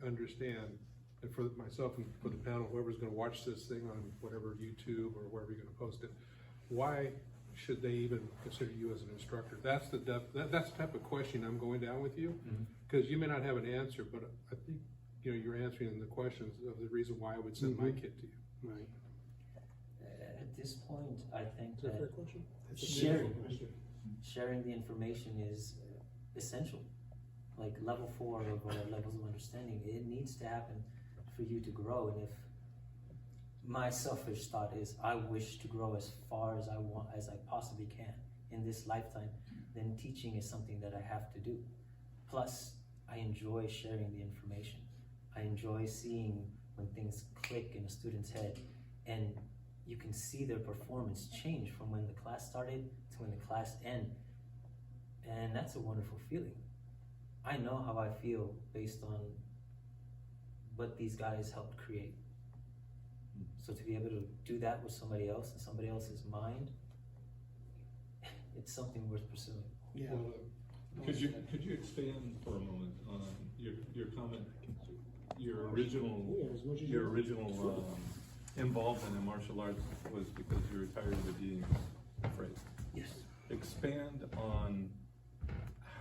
understand, and for myself and for the panel, whoever's gonna watch this thing on whatever YouTube or wherever you're gonna post it, why should they even consider you as an instructor? That's the that's the type of question I'm going down with you, because you may not have an answer, but I think you're answering the questions of the reason why I would send my kid to you. Right. At this point, I think Is that a fair that question? sharing the information is essential. Like level 4 of levels of understanding, it needs to happen for you to grow. And if my selfish thought is I wish to grow as far as I possibly can in this lifetime, then teaching is something that I have to do. Plus, I enjoy sharing the information. I enjoy seeing when things click in a student's head and you can see their performance change from when the class started to when the class ended. And that's a wonderful feeling. I know how I feel based on what these guys helped create. So to be able to do that with somebody else in somebody else's mind, it's something worth pursuing. Yeah. Well, could you expand for a moment on your comment? Your original involvement in martial arts was because you were tired of being afraid. Yes. Expand on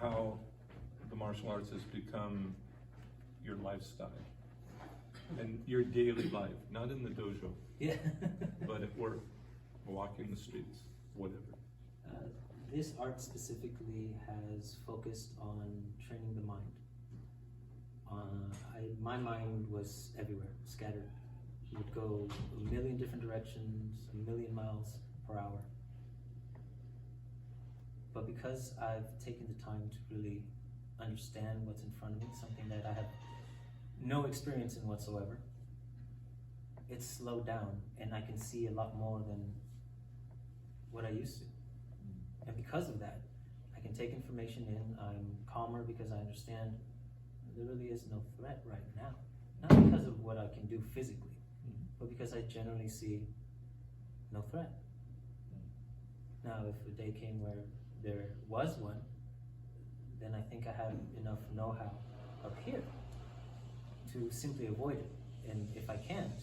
how the martial arts has become your lifestyle and your daily life, not in the dojo, Yeah. but at work, walking the streets, whatever. This art specifically has focused on training the mind. My mind was everywhere, scattered. It would go a million different directions, a million miles per hour. But because I've taken the time to really understand what's in front of me, something that I have no experience in whatsoever, it's slowed down and I can see a lot more than what I used to. And because of that, I can take information in, I'm calmer because I understand there really is no threat right now. Not because of what I can do physically, but because I generally see no threat. Now, if a day came where there was one, then I think I have enough know-how up here to simply avoid it. And if I can't,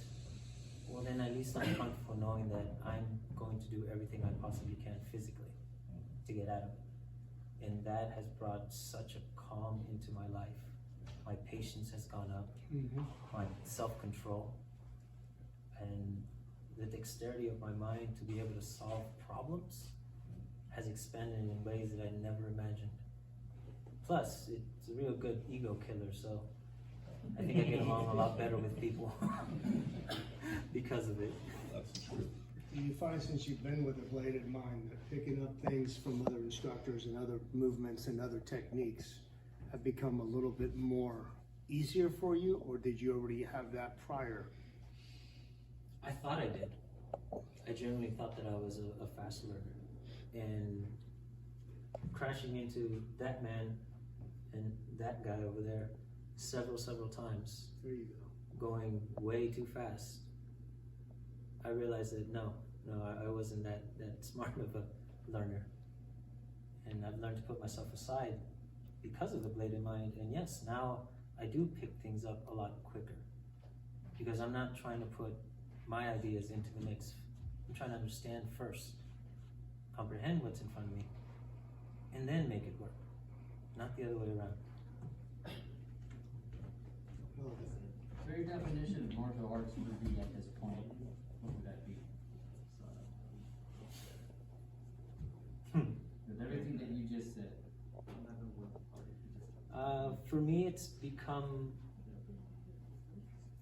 well then at least I'm comfortable knowing that I'm going to do everything I possibly can physically to get out of it. And that has brought such a calm into my life. My patience has gone up, my self-control, and the dexterity of my mind to be able to solve problems has expanded in ways that I never imagined. Plus, it's a real good ego killer, so I think I get along a lot better with people because of it. That's true. Do you find, since you've been with a bladed mind, that picking up things from other instructors and other movements and other techniques have become a little bit more easier for you, or did you already have that prior? I thought I did. I generally thought that I was a fast learner. And crashing into that man and that guy over there several times, There you go. going way too fast, I realized that no, I wasn't that smart of a learner. And I've learned to put myself aside because of the bladed mind. And yes, now I do pick things up a lot quicker because I'm not trying to put my ideas into the mix. I'm trying to understand first, comprehend what's in front of me, and then make it work, not the other way around. Well, So your definition of martial arts would be at this point, what would that be? With everything that you just said. For me, it's become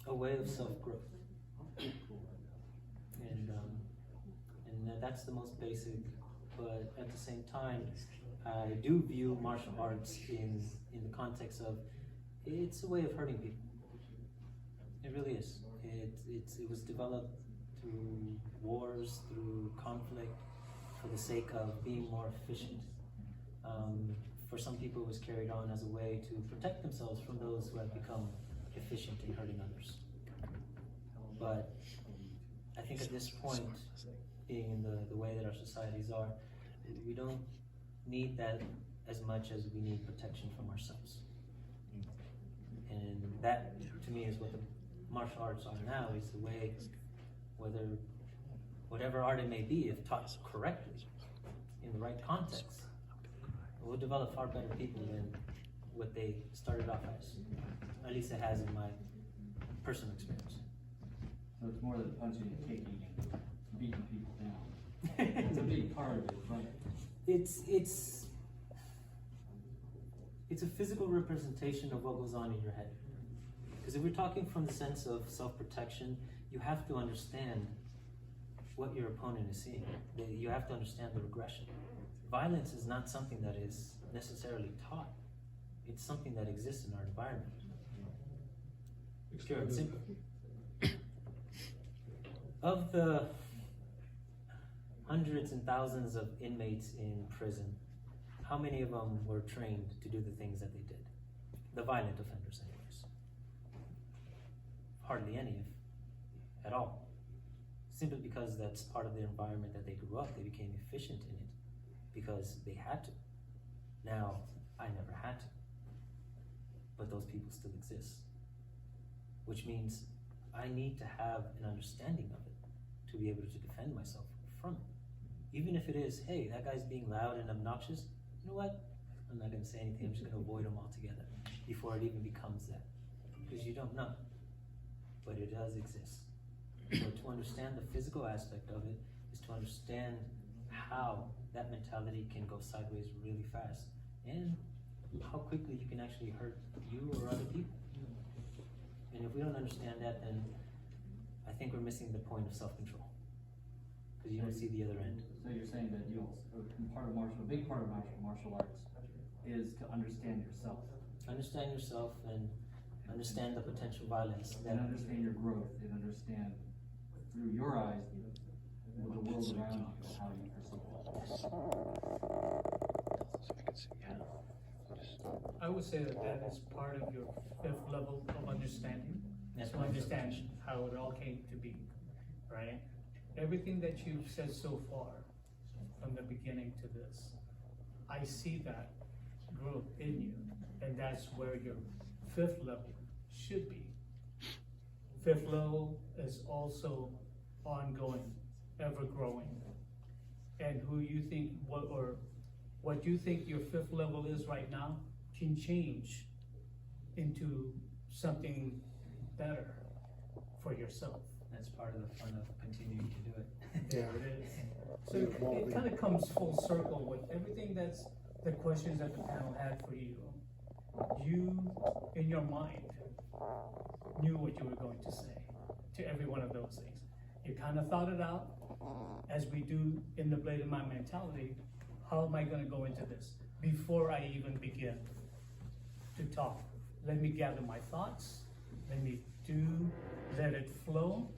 a way of self-growth. And that's the most basic, but at the same time, I do view martial arts in the context of, it's a way of hurting people. It really is. It was developed through wars, through conflict, for the sake of being more efficient. For some people, it was carried on as a way to protect themselves from those who have become efficient in hurting others. But I think at this point, being in the way that our societies are, we don't need that as much as we need protection from ourselves. And that, to me, is what the martial arts are now, is the way, whatever art it may be, if taught correctly, in the right context, will develop far better people than what they started off as. At least it has in my personal experience. So it's more than punching and kicking and beating people down. It's a big part of it, but It's a physical representation of what goes on in your head. Because if we're talking from the sense of self-protection, you have to understand what your opponent is seeing. You have to understand the regression. Violence is not something that is necessarily taught. It's something that exists in our environment. Pure and simple. Of the hundreds and thousands of inmates in prison, how many of them were trained to do the things that they did? The violent offenders, anyways. Hardly any, if at all. Simply because that's part of the environment that they grew up. They became efficient in it because they had to. Now, I never had to. But those people still exist. Which means I need to have an understanding of it to be able to defend myself from it. Even if it is, hey, that guy's being loud and obnoxious, you know what? I'm not gonna say anything, I'm just gonna avoid him altogether before it even becomes that. Because you don't know, but it does exist. So to understand the physical aspect of it is to understand how that mentality can go sideways really fast and how quickly you can actually hurt you or other people. And if we don't understand that, then I think we're missing the point of self-control. Because you don't see the other end. so you're saying that a big part of martial arts is to understand yourself. Understand yourself and understand the potential violence. And understand your growth, and understand through your eyes the world around you, how you perceive it. I would say that is part of your fifth level of understanding. That's To my understand interpretation. how it all came to be, right? Everything that you've said so far, from the beginning to this, I see that growth in you, and that's where your fifth level should be. Fifth level is also ongoing, ever growing. And who you think, what you think your fifth level is right now can change into something better for yourself. That's part of the fun of continuing to do it. There it is. So it kind of comes full circle with everything that's the questions that the panel had for you. You, in your mind, knew what you were going to say to every one of those things. You kind of thought it out, as we do in the Blade of My Mentality. How am I going to go into this before I even begin to talk? Let me gather my thoughts. Let it flow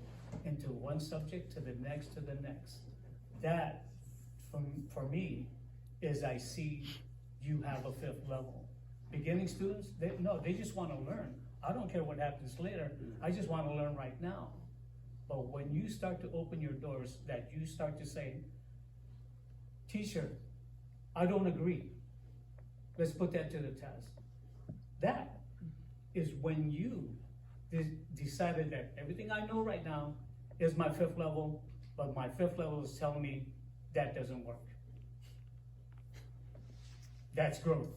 into one subject to the next to the next. That, for me, is I see you have a fifth level. Beginning students, they just want to learn. I don't care what happens later. I just want to learn right now. But when you start to open your doors, that you start to say, teacher, I don't agree. Let's put that to the test. That is when you decided that everything I know right now is my fifth level, but my fifth level is telling me that doesn't work. That's growth,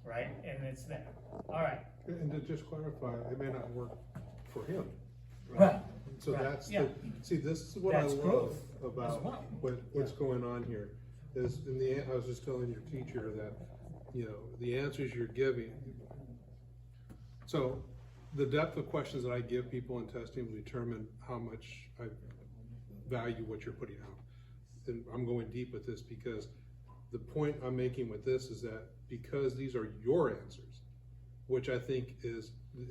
right? And it's there. All right. And to just clarify, it may not work for him. Right. So Right. that's Yeah. see, this is what That's I love growth about as well. what's going on here. Is in the end, I was just telling your teacher that, the answers you're giving. So the depth of questions that I give people in testing will determine how much I value what you're putting out. And I'm going deep with this because the point I'm making with this is that because these are your answers, which I think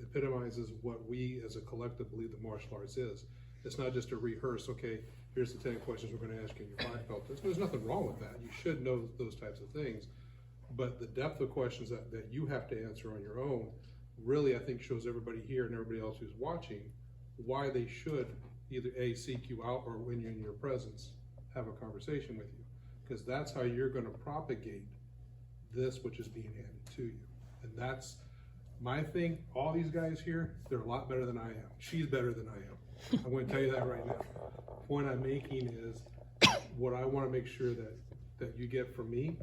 epitomizes what we as a collective believe that martial arts is. It's not just a rehearse, okay, here's the 10 questions we're gonna ask you in your black belt. There's nothing wrong with that. You should know those types of things. But the depth of questions that you have to answer on your own really, I think, shows everybody here and everybody else who's watching why they should either A, seek you out, or when you're in your presence, have a conversation with you. Because that's how you're gonna propagate this which is being handed to you. And that's My thing, all these guys here, they're a lot better than I am. She's better than I am. I'm gonna tell you that right now. Point I'm making is, what I wanna make sure that you get from me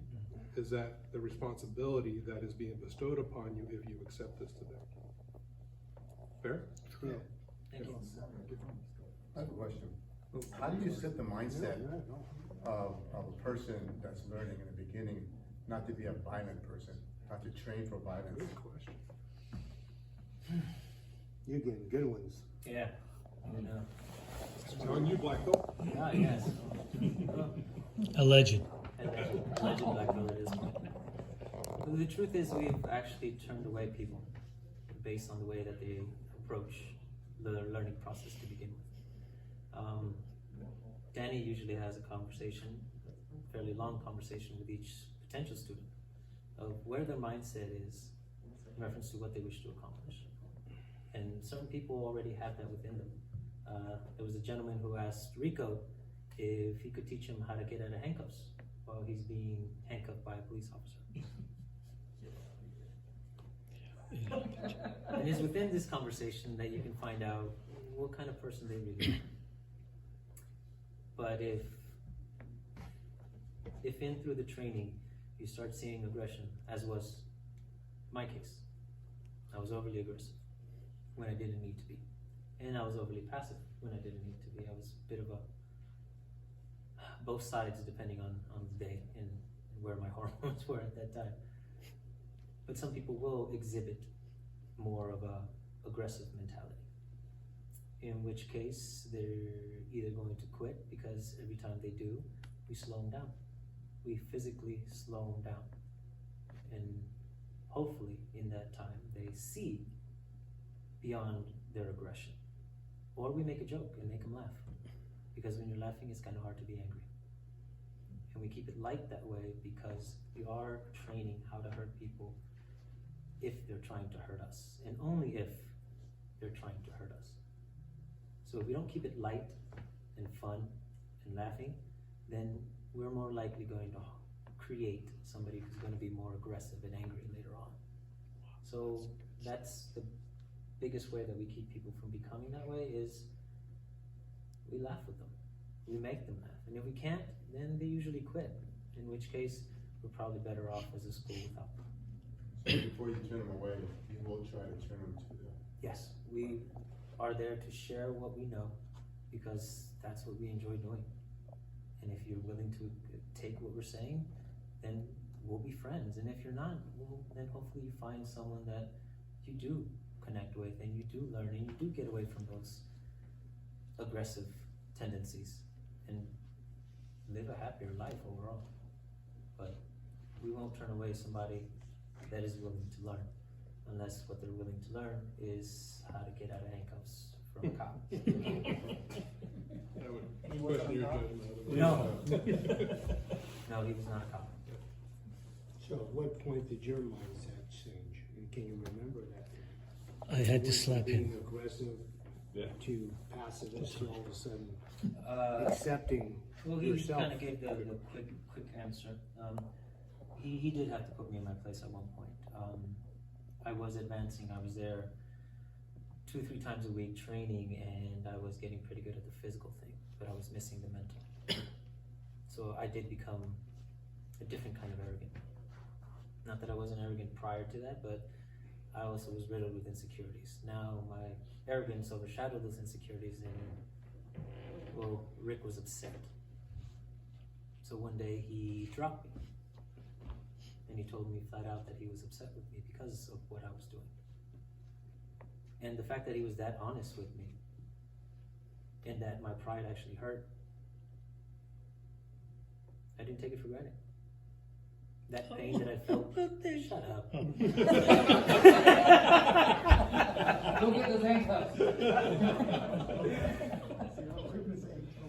is that the responsibility that is being bestowed upon you if you accept this today. Fair? Yeah. Thank you. I have a question. How do you set the mindset of a person that's learning in the beginning not to be a violent person, not to train for violence? Good question. You're getting good ones. Yeah, you know. It's on you, Black Belt. Ah, yes. Alleged. Alleged black belt it is. Well, the truth is, we've actually turned away people based on the way that they approach the learning process to begin with. Danny usually has a conversation, a fairly long conversation with each potential student of where their mindset is in reference to what they wish to accomplish. And certain people already have that within them. There was a gentleman who asked Rico if he could teach him how to get out of handcuffs while he's being handcuffed by a police officer. And it's within this conversation that you can find out what kind of person they really are. But if in through the training you start seeing aggression, as was my case, I was overly aggressive when I didn't need to be, and I was overly passive when I didn't need to be. I was a bit of a both sides depending on the day and where my hormones were at that time. But some people will exhibit more of a aggressive mentality, in which case they're either going to quit, because every time they do, we slow them down. We physically slow them down. And hopefully in that time they see beyond their aggression. Or we make a joke and make them laugh. Because when you're laughing, it's kind of hard to be angry. And we keep it light that way because we are training how to hurt people if they're trying to hurt us, and only if they're trying to hurt us. So if we don't keep it light and fun and laughing, then we're more likely going to create somebody who's going to be more aggressive and angry later on. So that's the biggest way that we keep people from becoming that way, is we laugh with them. We make them laugh. And if we can't, then they usually quit, in which case we're probably better off as a school without them. So before you turn them away, you will try to turn them to the... Yes, we are there to share what we know, because that's what we enjoy doing. And if you're willing to take what we're saying, then we'll be friends. And if you're not, well, then hopefully you find someone that you do connect with, and you do learn, and you do get away from those aggressive tendencies and live a happier life overall. But we won't turn away somebody that is willing to learn, unless what they're willing to learn is how to get out of handcuffs from a cop. I would question your judgment. No. No, he was not a cop. So at what point did your mindset change? And can you remember that? I had to Went from slap him. being aggressive to passive, to all of a sudden accepting Well, he yourself. kind of gave the quick answer. He did have to put me in my place at one point. I was advancing. I was there 2-3 times a week training, and I was getting pretty good at the physical thing, but I was missing the mental. So I did become a different kind of arrogant. Not that I wasn't arrogant prior to that, but I also was riddled with insecurities. Now my arrogance overshadowed those insecurities, and well, Rick was upset. So one day he dropped me, and he told me flat out that he was upset with me because of what I was doing. And the fact that he was that honest with me, and that my pride actually hurt, I didn't take it for granted. That pain that I felt. Shut up. Go get those handcuffs.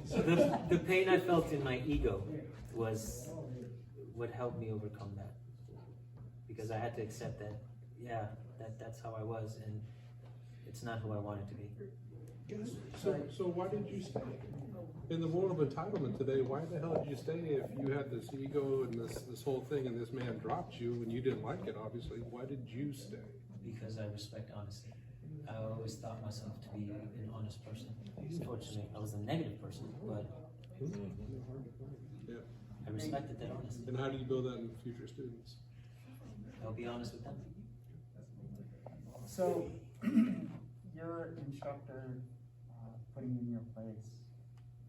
So the pain I felt in my ego was what helped me overcome that. Because I had to accept that, yeah, that's how I was, and it's not who I wanted to be. So why did you stay? In the world of entitlement today, why the hell did you stay if you had this ego and this whole thing, and this man dropped you and you didn't like it, obviously? Why did you stay? because I respect honesty. I always thought myself to be an honest person. Fortunately, I was a negative person, but Yeah. I respected that honesty. And how do you build that in future students? I'll be honest with them. So, your instructor putting you in your place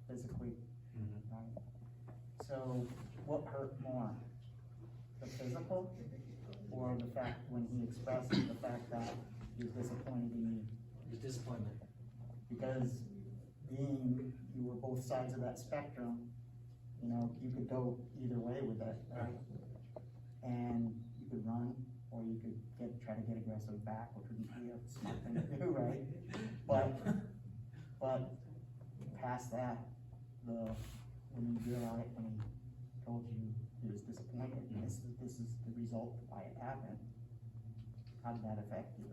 physically, right? So, what hurt more? The physical, or the fact when he expressed the fact that he was disappointed in you? The disappointment. Because being you were both sides of that spectrum, you know, you could go either way with it, right? And you could run, or you could try to get aggressive back, which would be a smart thing to do, right? But past that, when he told you he was disappointed, and this is the result of why it happened, how did that affect you?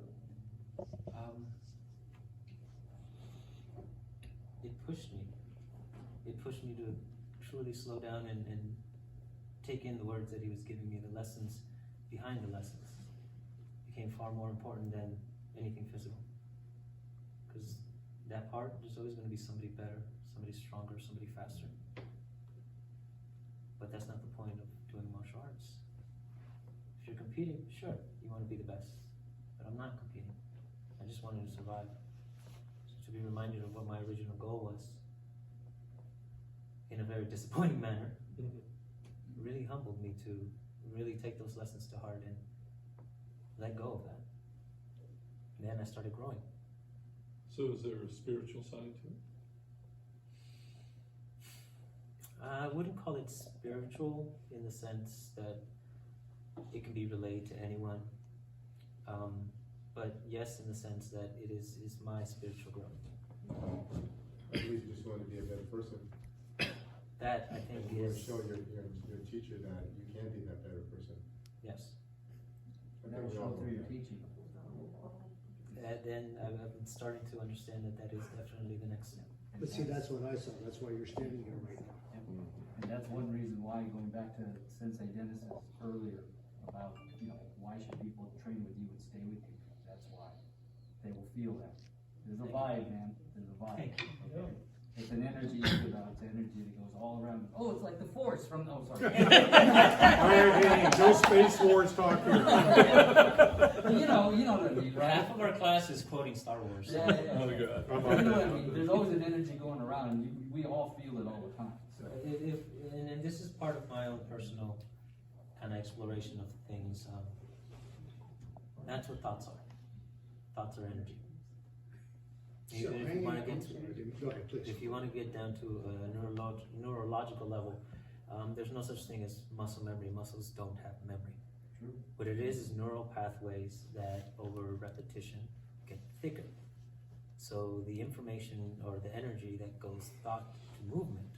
It pushed me. It pushed me to truly slow down and take in the words that he was giving me, the lessons behind the lessons. Became far more important than anything physical. Because that part, there's always going to be somebody better, somebody stronger, somebody faster. But that's not the point of doing martial arts. If you're competing, sure, you want to be the best. But I'm not competing. I just wanted to survive. So to be reminded of what my original goal was, in a very disappointing manner, really humbled me to really take those lessons to heart and let go of that. And then I started growing. So is there a spiritual side to it? I wouldn't call it spiritual in the sense that it can be relayed to anyone. But yes, in the sense that it is my spiritual growth. I believe you just want to be a better person. That I think And you want is, to show your teacher that you can be that better person. yes. I That'll think we show all through know your that. teaching. And then I've been starting to understand that that is definitely the next step. But see, that's what I saw, that's why you're standing here right now. And that's one reason why, going back to Sensei Dennis's earlier about, you know, why should people train with you and stay with you? That's why. They will feel that. There's a vibe, man. There's a vibe. Thank you. Okay? It's an energy, it's energy that goes all around. Oh, it's like the force from, oh, sorry. All right, hey, no Space Wars talk here. You know what I mean, right? Half of our class is quoting Star Wars. Yeah. Oh, God. You know what I mean? There's always an energy going around, and we all feel it all the time. So. And this is part of my own personal kind of exploration of things. That's what thoughts are. Thoughts are energy. So, Even if you want to get go ahead, please. if you want to get down to a neurological level, there's no such thing as muscle memory. Muscles don't have memory. True. What it is neural pathways that over repetition get thicker. So the information or the energy that goes thought to movement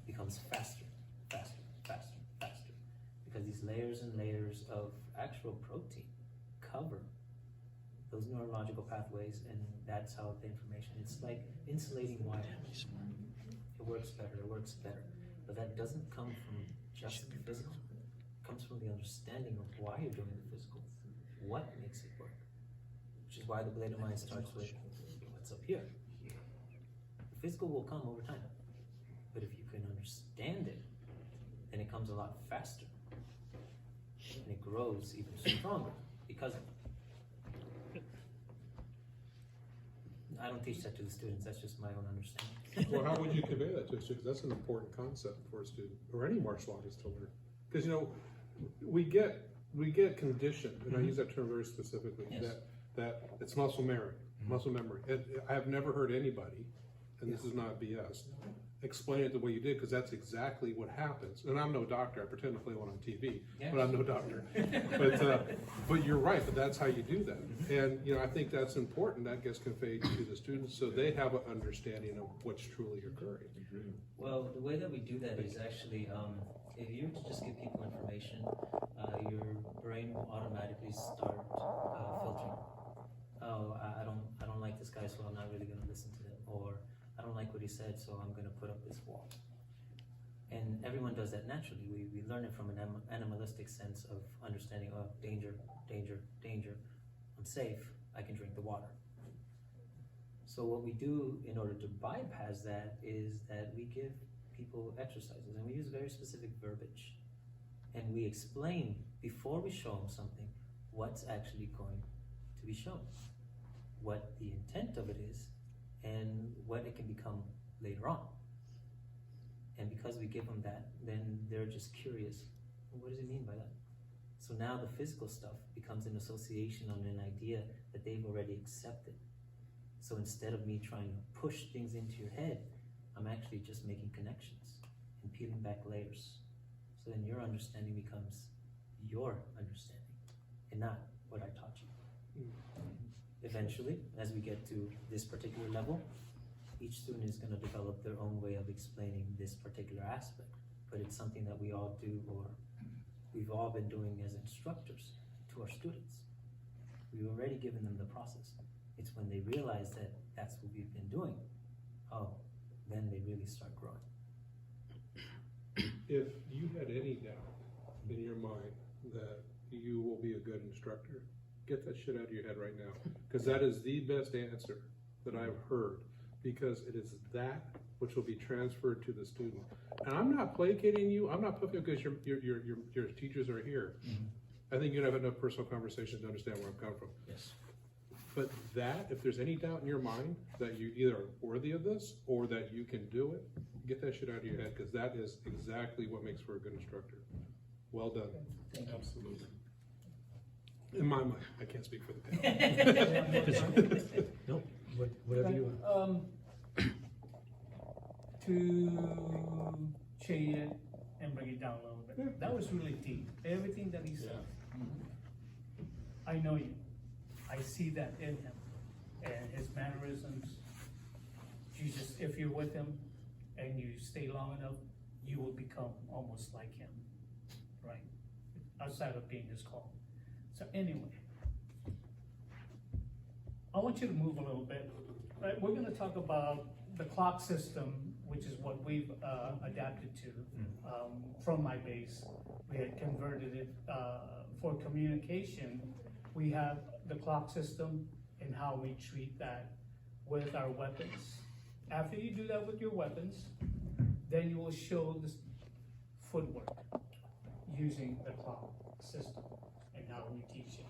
becomes faster, faster, faster, faster. Because these layers and layers of actual protein cover those neurological pathways, and that's how the information, it's like insulating wire. It works better. But that doesn't come from just the physical. It comes from the understanding of why you're doing the physical, what makes it work. Which is why the blade of mind starts with what's up here. The physical will come over time. But if you can understand it, then it comes a lot faster. And it grows even stronger because of it. I don't teach that to the students, that's just my own understanding. Well, how would you convey that to a student? That's an important concept for a student, or any martial artist to learn. Because, you know, we get conditioned, and I use that term very specifically, Yes. that it's muscle memory, muscle memory. I have never heard anybody, and this is not BS, explain it the way you did, because that's exactly what happens. And I'm no doctor, I pretend to play one on TV, but I'm no doctor. But you're right, but that's how you do that. And, you know, I think that's important, that gets conveyed to the students, so they have an understanding of what's truly occurring. Well, the way that we do that is actually, if you were to just give people information, your brain will automatically start filtering. Oh, I don't like this guy, so I'm not really gonna listen to him. Or I don't like what he said, so I'm gonna put up this wall. And everyone does that naturally. We learn it from an animalistic sense of understanding, oh, danger, danger, danger. I'm safe, I can drink the water. So what we do in order to bypass that is that we give people exercises, and we use very specific verbiage. And we explain, before we show them something, what's actually going to be shown, what the intent of it is, and what it can become later on. And because we give them that, then they're just curious, well, what does it mean by that? So now the physical stuff becomes an association on an idea that they've already accepted. So instead of me trying to push things into your head, I'm actually just making connections and peeling back layers. So then your understanding becomes your understanding and not what I taught you. Eventually, as we get to this particular level, each student is going to develop their own way of explaining this particular aspect. But it's something that we all do, or we've all been doing as instructors to our students. We've already given them the process. It's when they realize that that's what we've been doing, then they really start growing. If you had any doubt in your mind that you will be a good instructor, get that shit out of your head right now. Because that is the best answer that I've heard. Because it is that which will be transferred to the student. And I'm not placating you. I'm not putting because your teachers are here. I think you'd have enough personal conversations to understand where I'm coming from. Yes. But that, if there's any doubt in your mind that you either are worthy of this or that you can do it, get that shit out of your head, because that is exactly what makes for a good instructor. Well done. Absolutely. In my mind, I can't speak for the panel. Nope, whatever you want. To change it and bring it down a little bit. That was really deep. Everything that he said. I know you. I see that in him and his mannerisms. You just, if you're with him and you stay long enough, you will become almost like him, right? Outside of being his call. So anyway, I want you to move a little bit. Right, we're gonna talk about the clock system, which is what we've adapted to from my base. We had converted it for communication. We have the clock system and how we treat that with our weapons. After you do that with your weapons, then you will show this footwork using the clock system and how we teach it.